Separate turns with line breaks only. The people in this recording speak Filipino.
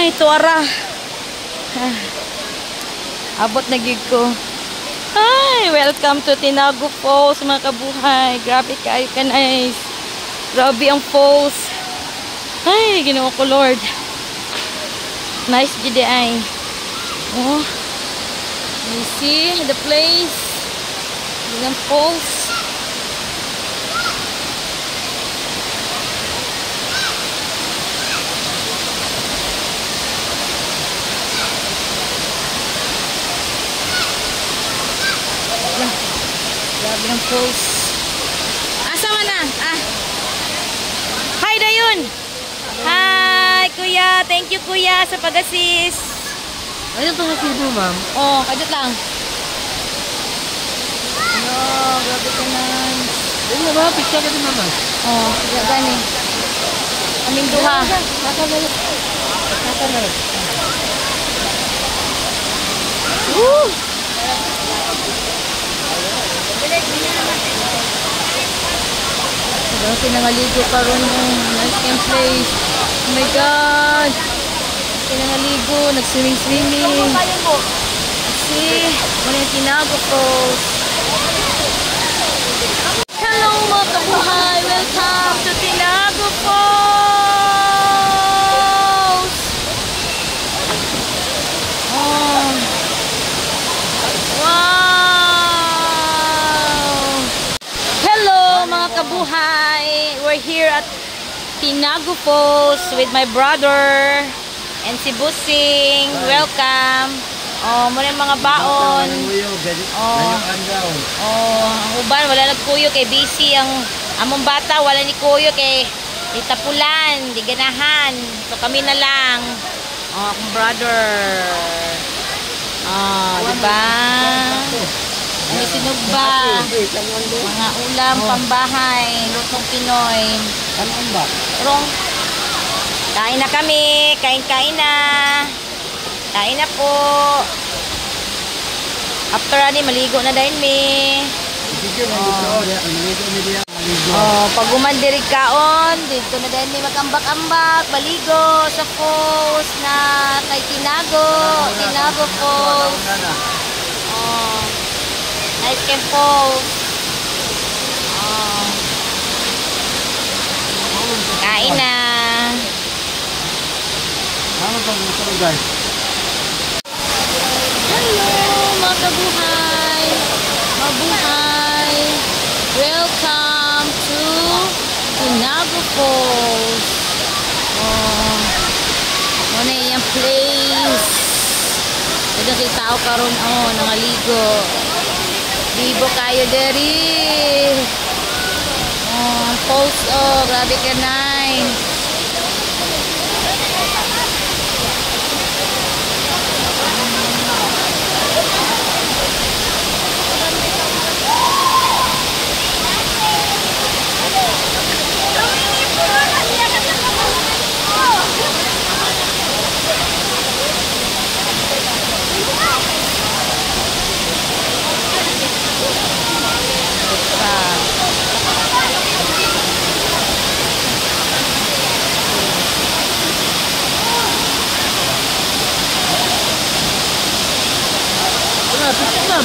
Ay, tuwara. Abot na gig ko. Ay, welcome to Tinago Falls, mga kabuhay. Grabe kayo ka, nice. Grabe ang falls. Ay, Ginoo ko, Lord. Nice gid ay. Oh. You see the place. Ang falls. Grabe ng falls. Asa man na? Ah. Hi Dayon. Hi kuya. Thank you kuya sa pag-assist.
Ayun pag-assist mo, ma'am.
Oh, kadot lang. Ano, grabe ka na.
Ayun ba, picture ka din, mama.
Oh, gani. Aming duha.
Nakameron.
Woo! Kasi nangaligo karon yung nice camp place. Oh my God! Kasi nangaligo, nag-swimming. Kasi, wala yung Tinago Falls. Hello mga kabuhay! Welcome to Tinago Falls! Oh. Wow! Hello mga kabuhay! We're here at Tinago Falls with my brother and si Busing. Welcome! Oh, muna yung mga baon. Oh, ang uban, wala nagkuyo kay busy ang among bata, wala ni kuyo kay itapulan, di ganahan. So kami na lang. Oh, akong brother. Oh, diba? May sinugba. Mga ulam, pambahay, lutong Pinoy. Rong. Kain na kami. Kain na. Kain na po. After ani, maligo na dahil me. Oh, pag umandiri kaon, dito na dahil me magambak-ambak, baligo sa falls na kay Tinago Falls. Oh, nice camp falls. Oh. Kain na. Hello mga kabuhay. Mabuhay. Welcome to Tinago Falls. Oh, muna yung place. Nagkakita tao karon, oh, nangaligo. Libo kayo deri. Oh, falls, oh, grabe ka, nice.
Ma'am.